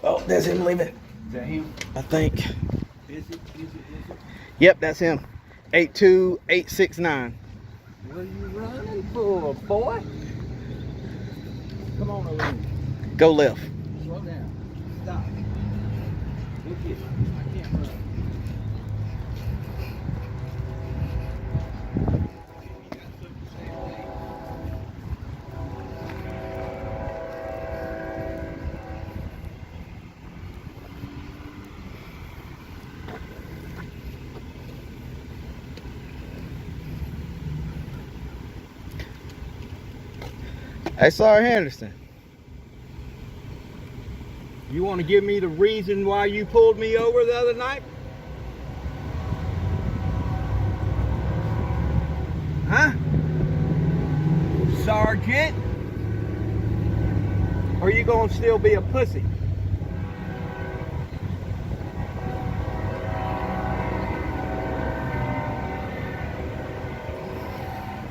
Oh, there's him leaving. Is that him? I think. Is it? Yep, that's him. 82869. What are you running for, boy? Come on over here. Go left. Slow down. Stop. Look at me. I can't run. Hey, Sergeant Henderson. You want to give me the reason why you pulled me over the other night? Huh? Sergeant? Or are you going to still be a pussy?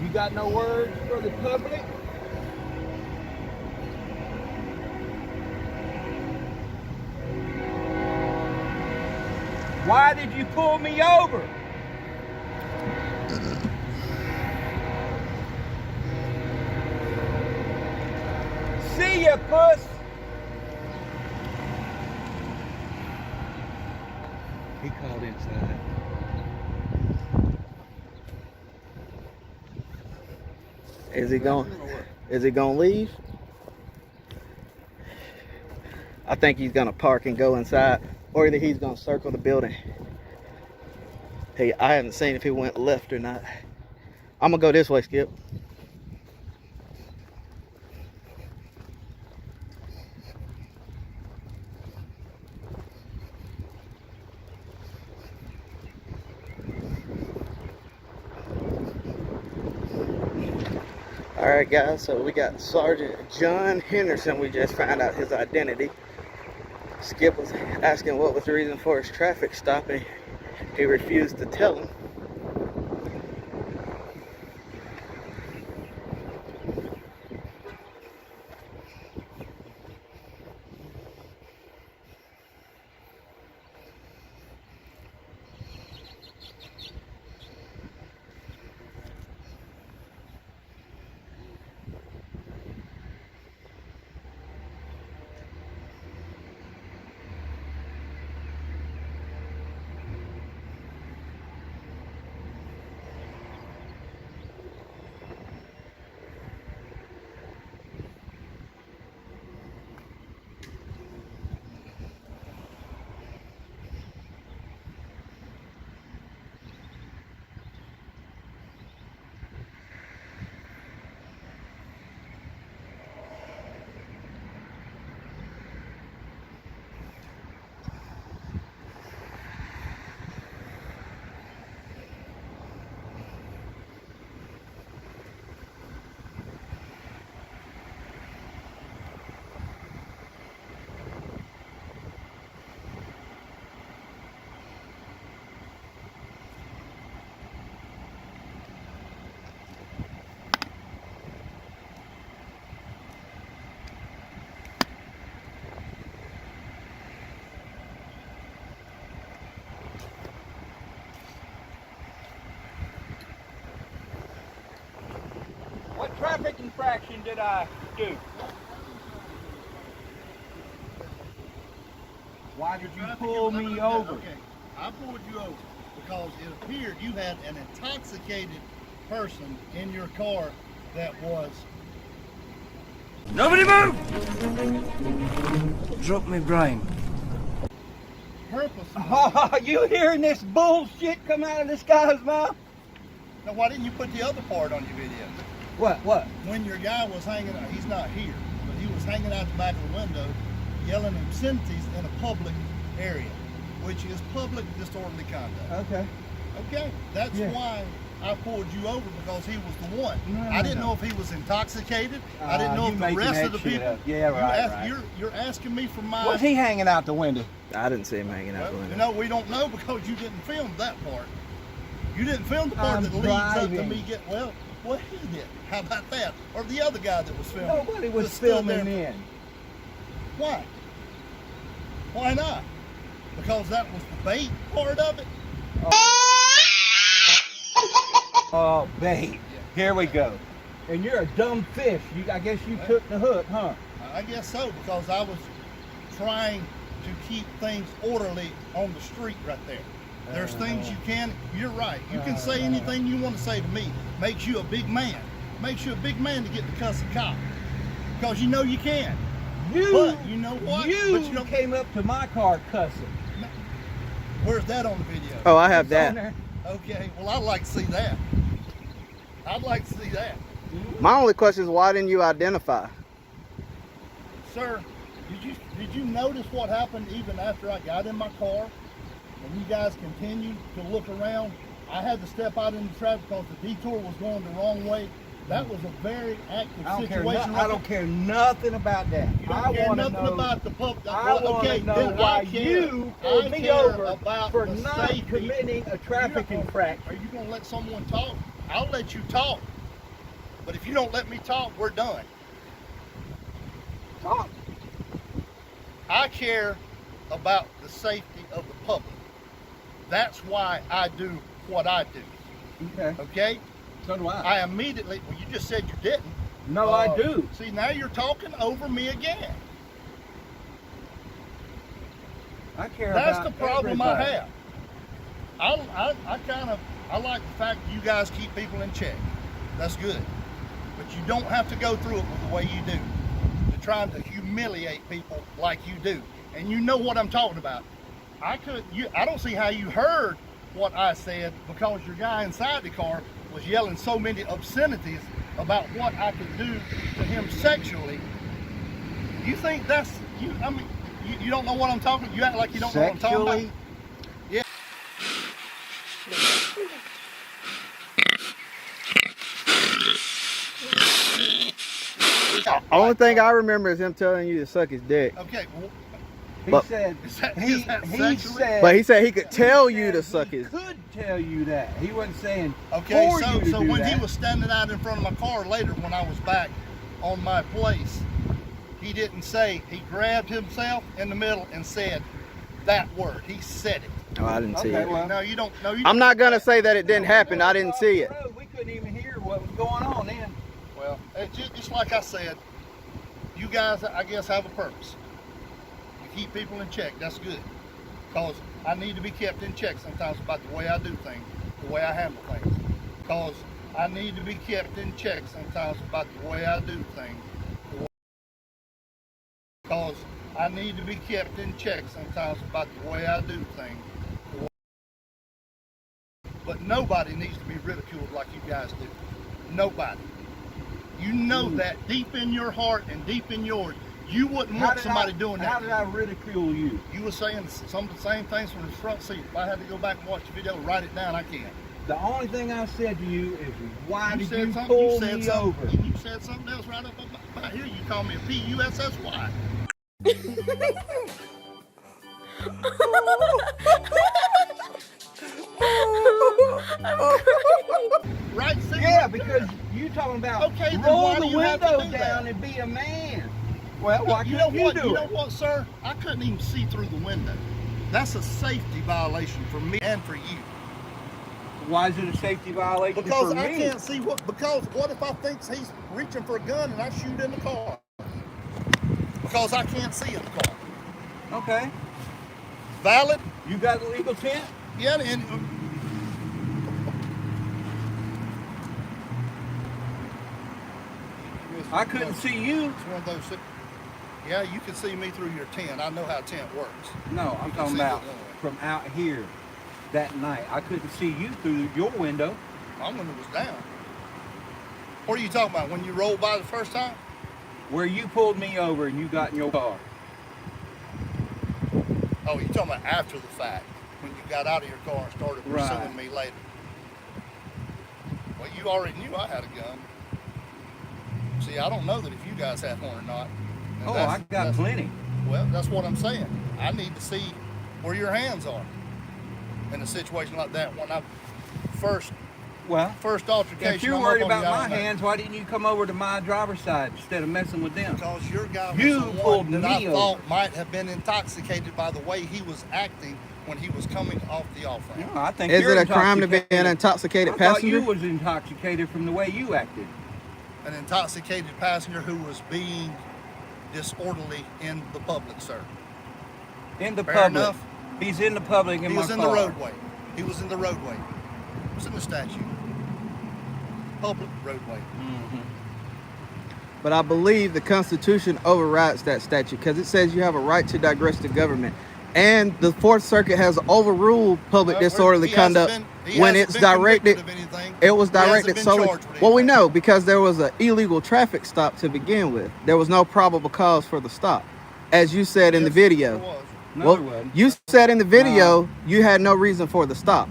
You got no words for the public? Why did you pull me over? See ya, puss. He called inside. Is he going? Is he going to leave? I think he's going to park and go inside. Or either he's gonna circle the building. Hey, I haven't seen if he went left or not. I'm gonna go this way, Skip. All right, guys, so we got Sergeant John Henderson. We just found out his identity. Skip was asking what was the reason for his traffic stop, and he refused to tell him. What traffic infraction did I do? Why did you pull me over? Okay, I pulled you over because it appeared you had an intoxicated person in your car that was... Nobody move! Drop me brain. purposely... Oh, you hearing this bullshit come out of this guy's mouth? Now, why didn't you put the other part on your video? What? When your guy was hanging out, he's not here, but he was hanging out the back of the window, yelling obscenities in a public area, which is public disorderly conduct. Okay. Okay, that's why I pulled you over, because he was the one. I didn't know if he was intoxicated. I didn't know if the rest of the people. Yeah, right. You're asking me for my. Was he hanging out the window? I didn't see him hanging out the window. No, we don't know because you didn't film that part. You didn't film the part that leads up to me getting. Well, he did. How about that? Or the other guy that was filming. Nobody was filming in. Why? Why not? Because that was the bait part of it. Oh, bait. Here we go. And you're a dumb fish. I guess you took the hook, huh? I guess so, because I was trying to keep things orderly on the street right there. There's things you can, you're right. You can say anything you want to say to me. Makes you a big man. Makes you a big man to get to cuss a cop. Because you know you can. But you know what? You came up to my car cussing. Where's that on the video? Oh, I have that. Okay, well, I'd like to see that. I'd like to see that. My only question is, why didn't you identify? Sir, did you notice what happened even after I got in my car? And you guys continued to look around? I had to step out into traffic because the detour was going the wrong way. That was a very active situation. I don't care nothing about that. You don't care nothing about the public. I want to know why you pulled me over for not committing a traffic infraction. Are you going to let someone talk? I'll let you talk. But if you don't let me talk, we're done. Talk. I care about the safety of the public. That's why I do what I do. Okay. Okay? So do I. I immediately, well, you just said you didn't. No, I do. See, now you're talking over me again. I care That's about the problem everybody. I have. I like the fact that you guys keep people in check. That's good. But you don't have to go through it the way you do. To trying to humiliate people like you do. And you know what I'm talking about. I don't see how you heard what I said, because your guy inside the car was yelling so many obscenities about what I could do to him sexually. You think that's you? I mean, you don't know what I'm talking. You act like you don't know what I'm talking about. Yeah. Only thing I remember is him telling you to suck his dick. Okay. Well, He said But he said he could tell you to suck his. He could tell you that. He wasn't saying. okay, for you to so do when that. he was standing out in front of my car later, when I was back on my place, he didn't say. He grabbed himself in the middle and said that word. He said it. Oh, I didn't see it. Well, No, you don't. No, you. I'm not gonna say that it didn't happen. I didn't see it. We couldn't even hear what was going on then. Well, it's just like I said. You guys, I guess, have a purpose. Keep people in check. That's good, because I need to be kept in check sometimes about the way I do things, the way I handle things. Because I need to be kept in check sometimes about the way I do things. Because I need to be kept in check sometimes about the way I do things. But nobody needs to be ridiculed like you guys do. Nobody. You know that deep in your heart and deep in yours. You wouldn't want somebody doing that. How did I ridicule you? You were saying some of the same things from the front seat. If I had to go back and watch the video and write it down, I can't. The only thing I said to you is, why did you something, pull me over? You said something else right up about here. You called me a P-U-S-S-Y. Right? See, Yeah, right because there. you talking about Okay, then roll why the do you have to window do down that? and be a man. Well, why You know couldn't you what? do You it? know what, sir? I couldn't even see through the window. That's a safety violation for me and for you. Why is it a safety violation Because for I me? can't see what. Because what if I think he's reaching for a gun and I shoot in the car? Because I can't see in the car. Okay. Valid? You got legal tent? Yeah, and I couldn't see you. It's one of those. Yeah, you can see me through your tent. I know how tent works. No, I'm You can talking see about the one. from out here that night. I couldn't see you through your window. My window was down. What are you talking about? When you rolled by the first time? Where you pulled me over and you got in your car. Oh, you're talking about after the fact, when you got out of your car and started pursuing me later. Well, you already knew I had a gun. See, I don't know that if you guys have one or not. And Oh, I got plenty. Well, that's what I'm saying. I need to see where your hands are in a situation like that. When I first Well, first altercation. if you're worried about my hands, why didn't you come over to my driver's side instead of messing with them? Because your guy was You the one pulled that me I thought over. might have been intoxicated by the way he was acting when he was coming off the off-ramp. No, I think Is you're it a crime to be an intoxicated. intoxicated I thought passenger? you was intoxicated from the way you acted. An intoxicated passenger who was being disorderly in the public, sir. In the Fair public. enough. He's in the public in He my was in car. the roadway. He was in the roadway. It was in the statute. Public roadway. But I believe the Constitution overrides that statute because it says you have a right to digress the government. And the Fourth Circuit has overruled public Well, disorderly he hasn't conduct been- when he it's hasn't been directed. convicted of anything. It was He hasn't directed been solely. charged with Well, we anything. know because there was an illegal traffic stop to begin with. There was no probable cause for the stop, as you said in the Yes, video. there was. No, Well, it wasn't. you said in the video you had no reason for the stop.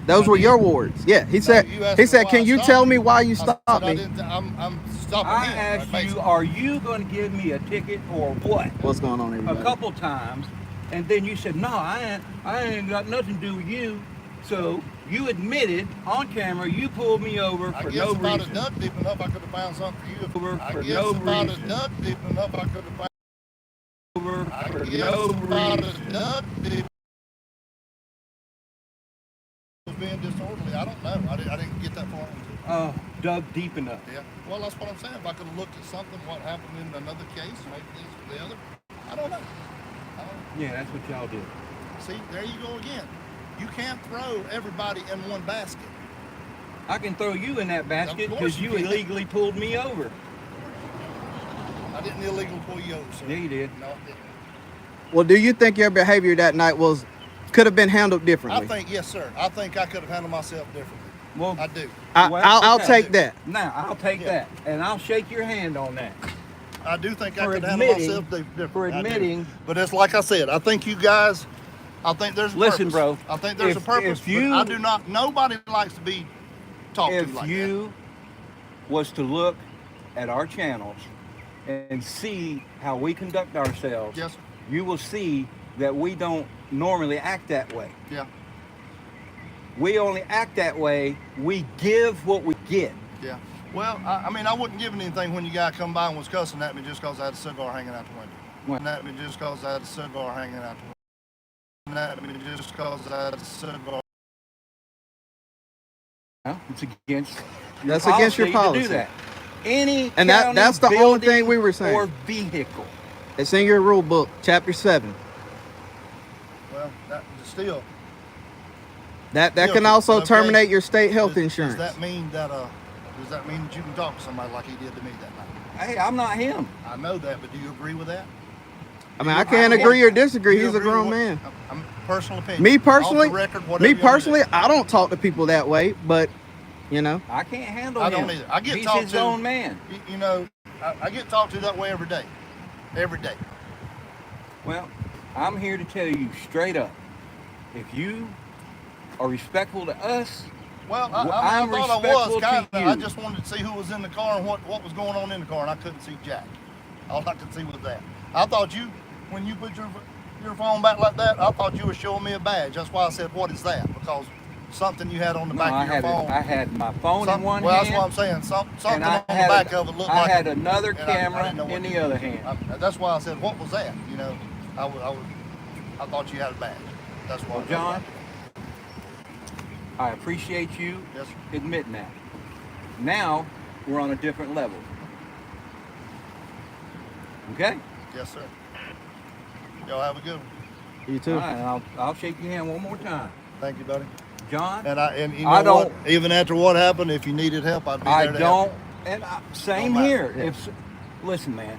Those I were did. your words. Yeah, he said. you asked He me said, why "Can I you stopped tell you." me why you I said, stopped I me?" didn't, I'm stopping I him. asked basically. you, are you going to give me a ticket or what? What's going on, A everybody? couple times, and then you said, no, I ain't got nothing to do with you. So you admitted on camera you pulled me over I for guess no if I'd have reason. dug deep enough, I could have found something for you. Over I for guess no if I'd have reason. dug deep enough, I could have found. Over I for guess no if I'd reason. have dug deep. Was being disorderly. I don't know. I didn't get that far into it. Dug deep enough. Yeah. Well, that's what I'm saying. If I could have looked at something, what happened in another case, maybe this or the other. I don't know. Yeah, that's what y'all did. See, there you go again. You can't throw everybody in one basket. I can throw you in that basket course because you you can. illegally pulled me over. I didn't illegally pull you over, sir. Yeah, you did. No, I didn't. Well, do you think your behavior that night could have been handled differently? I think, yes, sir. I think I could have handled myself differently. Well, I do. I'll okay. take that. Now, I'll take Yeah. that, and I'll shake your hand on that. I do think I For could handle admitting- myself differently. for I do. admitting- But it's like I said, I think you guys, I think there's a Listen, purpose. bro, I think there's if- a purpose. if you- but I do not, nobody likes to be talked to If like you was to look at our channels and see how we conduct ourselves, that. Yes, sir. you will see that we don't normally act that way. Yeah, We only act that way. We give what we get. yeah. Well, I mean, I wouldn't give anything when you guy come by and was cussing at me just because I had a cigar hanging out the window. What? At me just because I had a cigar hanging out the window. At me just because I had a cigar. Well, it's against That's against your to policy. do that. Any And county that's the only building thing we were saying. or vehicle. It's in your rule book, chapter 7. Well, that still. That Yeah, can also okay. terminate your state health Does insurance. that mean that you can talk to somebody like he did to me that night? Hey, I'm not him. I know that, but do you agree with that? I mean, I can't agree or disagree. Do you He's a agree grown with man. I'm personal opinion. Me personally, Off the record, whatever me you wanna personally, do. I don't talk to people that way, but you know, I can't handle I him. don't either. I get He's talked his to. own man. You know, I get talked to that way every day. Every day. Well, I'm here to tell you straight up. If you are respectful to us, Well, I'm I thought I respectful was to kind of. you. I just wanted to see who was in the car and what was going on in the car, and I couldn't see Jack. All I could see was that. I thought you, when you put your phone back like that, I thought you were showing me a badge. That's why I said, "What is that?" Because something you had on the no, back I of your had phone. I had my phone in one well, hand. that's what I'm saying. Something and on I the had back of it looked I like. had another and I camera didn't know what in to the do. other hand. That's why I said, "What was that?" You know, I thought you had a badge. That's why. Well, John, I appreciate you Yes, sir. admitting that. Now we're on a different level. Okay? Yes, sir. Y'all have a good one. you too. All right, and I'll shake your hand one more time. Thank you, buddy. John, And you know I don't- what? Even after what happened, if you needed help, I'd be I there to don't, help. and same Don't matter. here. If listen, man,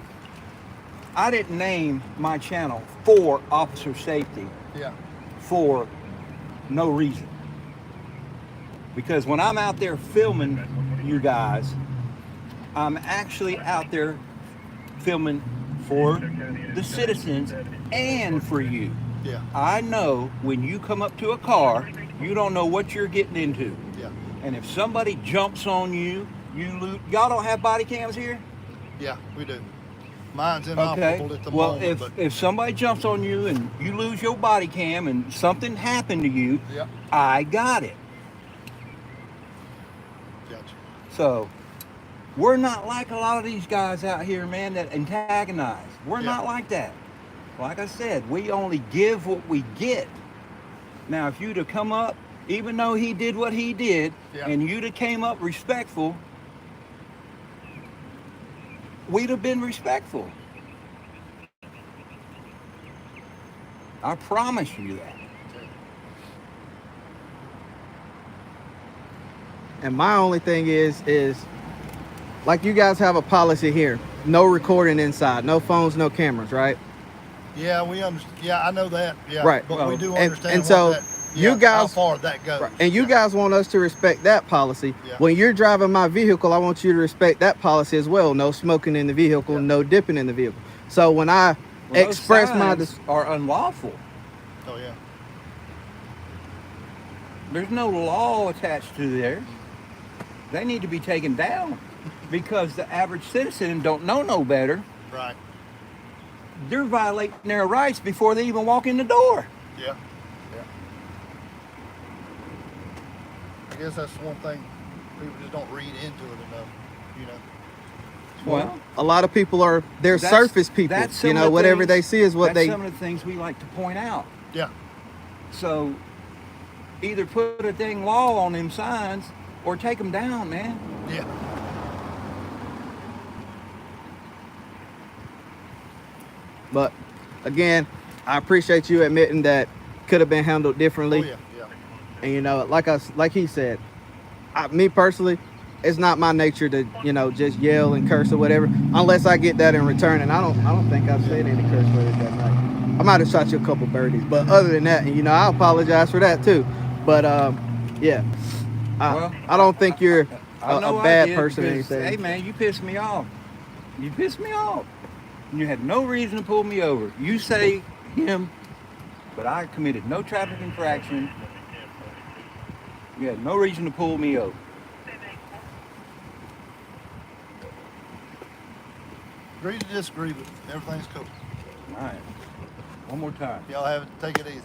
I didn't name my channel for officer safety Yeah. for no reason. Because when I'm out there filming you guys, I'm actually out there filming for the citizens and for you. Yeah. I know when you come up to a car, you don't know what you're getting into. Yeah. And if somebody jumps on you, y'all don't have body cams here? Yeah, we do. Mine's Okay. inoperable at the Well, moment. but if somebody jumps on you and you lose your body cam and something happened to you, yeah. I got it. Gotcha. So we're not like a lot of these guys out here, man, that antagonize. We're Yeah. not like that. Like I said, we only give what we get. Now, if you'd have come up, even though he did what he did, Yeah. and you'd have came up respectful, we'd have been respectful. I promise you that. And my only thing is like you guys have a policy here, no recording inside, no phones, no cameras, right? Yeah, we understand. Yeah, I know that. Yeah, Right. But Well, we do and understand so what that, yeah, you guys- how far that goes. Right. And you guys want us to respect that policy. Yeah. When you're driving my vehicle, I want you to respect that policy as well. No smoking in the vehicle, Yeah. no dipping in the vehicle. So when I Well, those express my signs are unlawful. Oh yeah. There's no law attached to there. They need to be taken down because the average citizen don't know no better. Right. They're violating their rights before they even walk in the door. Yeah. Yeah. I guess that's one thing people just don't read into it enough. You know. Well, a lot of people they're that's- surface people. that's You some know, of the whatever things- they see is what that's they. some of the things we like to point out. Yeah. So either put a dang law on them signs or take them down, man. Yeah. But again, I appreciate you admitting that could have been handled differently. Oh yeah. Yeah. And you know, like he said, me personally, it's not my nature to, you know, just yell and curse or whatever, unless I get that in return. And I don't think I've said any curse words that night. I might have shot you a couple birdies, but other than that, you know, I apologize for that too. But yeah, I don't think you're I know a I bad did person or because, anything. hey man, you pissed me off. You pissed me off. You had no reason to pull me over. You say him, but I committed no traffic infraction. You had no reason to pull me over. Agree to disagree, but everything's cool. All right. One more time. Y'all have it. Take it easy.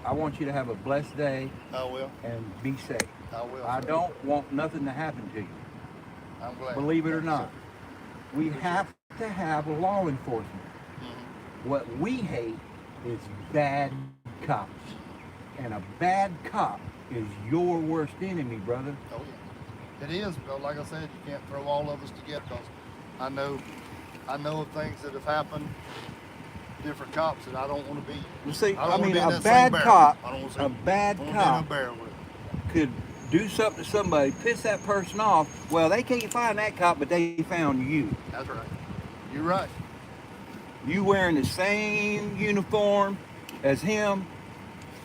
I want you to have a blessed day I will. and be safe. I will. I sir. don't want nothing to happen to you. I'm glad. Believe it or Thank you, not. sir. We have to have law enforcement. Mhm. What we hate is bad cops. And a bad cop is your worst enemy, brother. Oh yeah. It is, but like I said, you can't throw all of us together because I know of things that have happened, different cops that I don't want to be. You see, I don't I wanna mean, be in a that bad same barrel. cop, I don't wanna a bad I don't cop want to be in a barrel with it. could do something to somebody, piss that person off. Well, they can't find that cop, but they found you. That's right. You're right. You wearing the same uniform as him,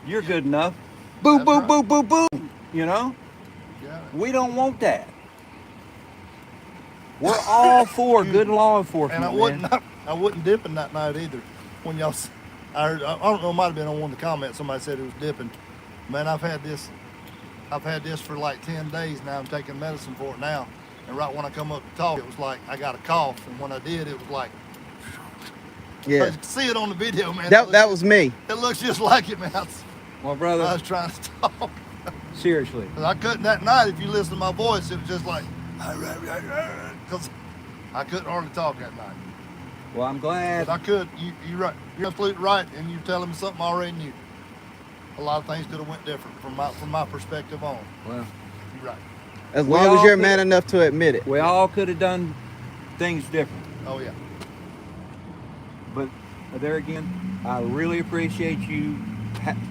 you're good enough. Boo, That's boo, right. boo, boo, boo. You know? Yeah. We don't want that. We're all for good law enforcement. And man. I wasn't dipping that night either. When y'all, I don't know, it might have been on one of the comments. Somebody said it was dipping. Man, I've had this for like 10 days now. I'm taking medicine for it now. And right when I come up to talk, it was like I got a cough. And when I did, it was like, Yeah, you can see it on the video, man. that was me. It looks just like it, man. Well, I brother, was trying to talk. seriously. 'Cause I couldn't that night. If you listen to my voice, it was just like, because I couldn't hardly talk that night. Well, I'm glad. But I could. You're right. You're absolutely right, and you're telling me something I already knew. A lot of things could have went different from my perspective on. Well, You're right. As We long as all you're could- man enough to admit it. we all could have done things different. Oh yeah. But there again, I really appreciate you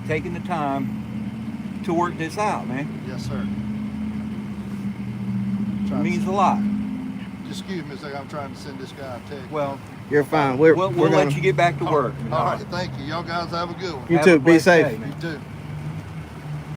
taking the time to work this out, man. Yes, sir. It means a lot. Just excuse me a second. I'm trying to send this guy a text. Well, You're fine. We're we'll gonna, let you get back to work. All right. Thank you. Y'all guys have a good one. You Have too. a Be blessed safe. day, man. You too.